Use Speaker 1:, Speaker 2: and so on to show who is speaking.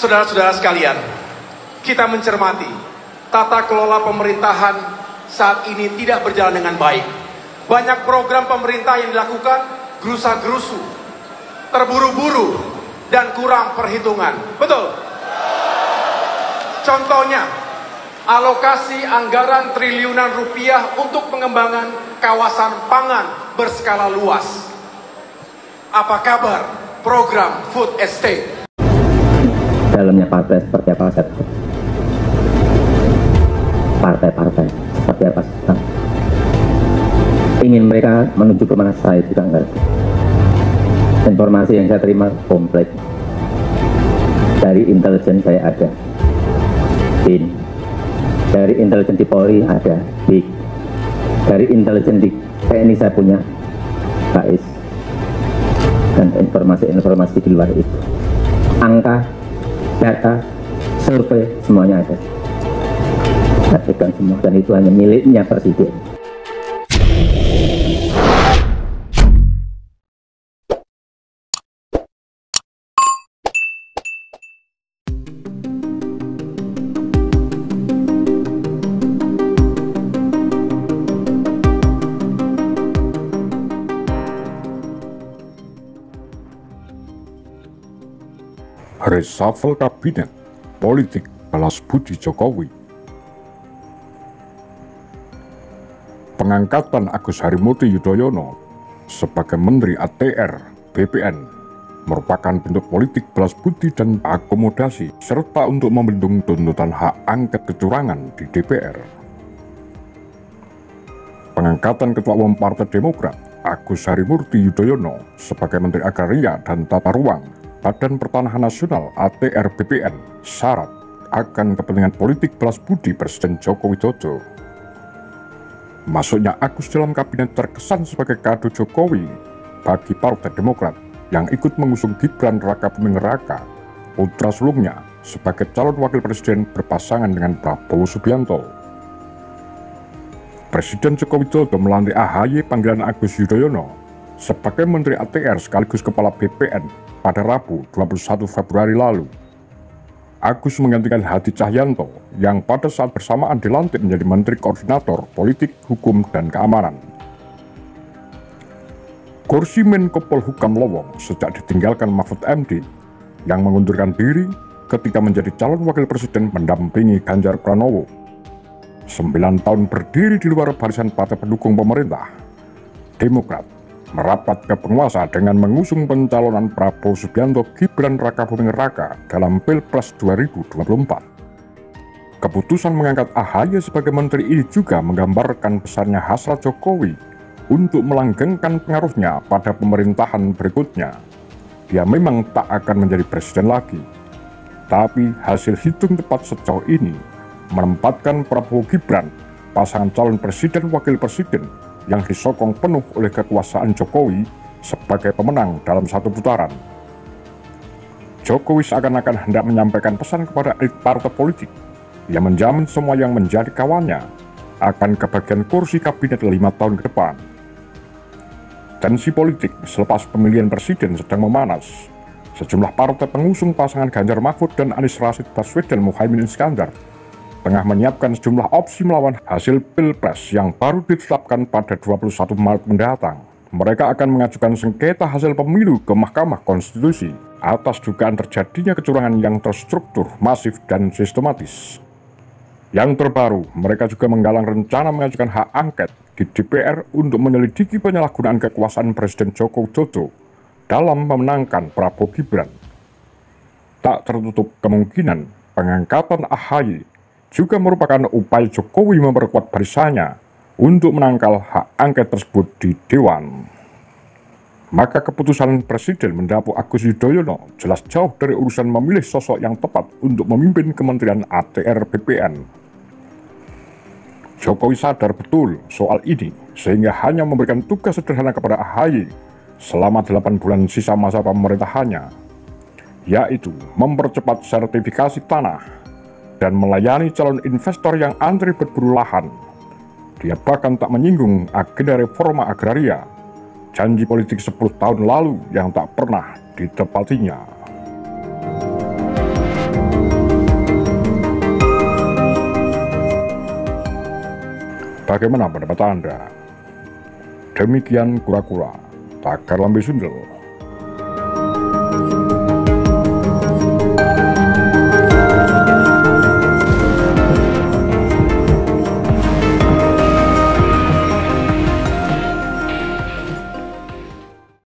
Speaker 1: Saudara-saudara sekalian, kita mencermati tata kelola pemerintahan saat ini tidak berjalan dengan baik. Banyak program pemerintah yang dilakukan gerusa-gerusu, terburu-buru, dan kurang perhitungan. Betul? Contohnya, alokasi anggaran triliunan rupiah untuk pengembangan kawasan pangan berskala luas. Apa kabar program food estate?
Speaker 2: Dalamnya partai seperti apa saja. Partai-partai seperti apa saja. Ingin mereka menuju kemana saya juga enggak. Informasi yang saya terima komplit. Dari intelijen saya ada BIN, dari intelijen di Polri ada BIK, dari intelijen di TNI saya punya KAIS, dan informasi-informasi di luar itu. Angka, data, survei, semuanya ada. Saya pegang semua, dan itu hanya miliknya Presiden.
Speaker 3: Reshuffle Kabinet Politik Balas Budi Jokowi. Pengangkatan Agus Harimurti Yudhoyono sebagai Menteri ATR BPN merupakan bentuk politik balas budi dan akomodasi serta untuk membendung tuntutan hak angket kecurangan di DPR. Pengangkatan Ketua Umum Partai Demokrat Agus Harimurti Yudhoyono sebagai Menteri Agraria dan Tata Ruang Badan Pertanahan Nasional ATR BPN syarat akan kepentingan politik balas budi Presiden Joko Widodo. Masuknya Agus dalam kabinet terkesan sebagai kado Jokowi bagi Partai Demokrat yang ikut mengusung Gibran Rakabuming Raka, putra sulungnya, sebagai calon wakil presiden berpasangan dengan Prabowo Subianto. Presiden Joko Widodo melantik AHY panggilan Agus Yudhoyono sebagai Menteri ATR sekaligus Kepala BPN pada Rabu 21 Februari lalu. Agus menggantikan Hadi Cahyanto yang pada saat bersamaan dilantik menjadi Menteri Koordinator Politik, Hukum, dan Keamanan. Kursi Menko Polhukam lowong sejak ditinggalkan Mahfud MD yang mengundurkan diri ketika menjadi calon wakil presiden mendampingi Ganjar Pranowo. 9 tahun berdiri di luar barisan partai pendukung pemerintah, Demokrat merapat ke penguasa dengan mengusung pencalonan Prabowo Subianto Gibran Rakabuming Raka dalam Pilpres 2024. Keputusan mengangkat AHY sebagai menteri ini juga menggambarkan besarnya hasrat Jokowi untuk melanggengkan pengaruhnya pada pemerintahan berikutnya. Dia memang tak akan menjadi presiden lagi, tapi hasil hitung tepat sejauh ini menempatkan Prabowo Gibran, pasangan calon presiden wakil presiden yang disokong penuh oleh kekuasaan Jokowi sebagai pemenang dalam satu putaran. Jokowi seakan-akan hendak menyampaikan pesan kepada elit partai politik yang menjamin semua yang menjadi kawannya akan kebagian kursi kabinet 5 tahun ke depan. Tensi politik selepas pemilihan presiden sedang memanas. Sejumlah partai pengusung pasangan Ganjar Mahfud dan Anies Rashid Baswedan Muhaimin Iskandar tengah menyiapkan sejumlah opsi melawan hasil Pilpres yang baru ditetapkan pada 21 Maret mendatang. Mereka akan mengajukan sengketa hasil pemilu ke Mahkamah Konstitusi atas dugaan terjadinya kecurangan yang terstruktur, masif, dan sistematis. Yang terbaru, mereka juga menggalang rencana mengajukan hak angket di DPR untuk menyelidiki penyalahgunaan kekuasaan Presiden Joko Widodo dalam memenangkan Prabowo Gibran. Tak tertutup kemungkinan pengangkatan AHY juga merupakan upaya Jokowi memperkuat barisannya untuk menangkal hak angket tersebut di Dewan. Maka keputusan Presiden mendapuk Agus Yudhoyono jelas jauh dari urusan memilih sosok yang tepat untuk memimpin Kementerian ATR BPN. Jokowi sadar betul soal ini sehingga hanya memberikan tugas sederhana kepada AHY selama 8 bulan sisa masa pemerintahannya, yaitu mempercepat sertifikasi tanah dan melayani calon investor yang antri berburu lahan. Dia bahkan tak menyinggung agenda reforma agraria, janji politik 10 tahun lalu yang tak pernah ditepatinya. Bagaimana pendapat Anda? Demikian kura-kura, takar lambe sundel.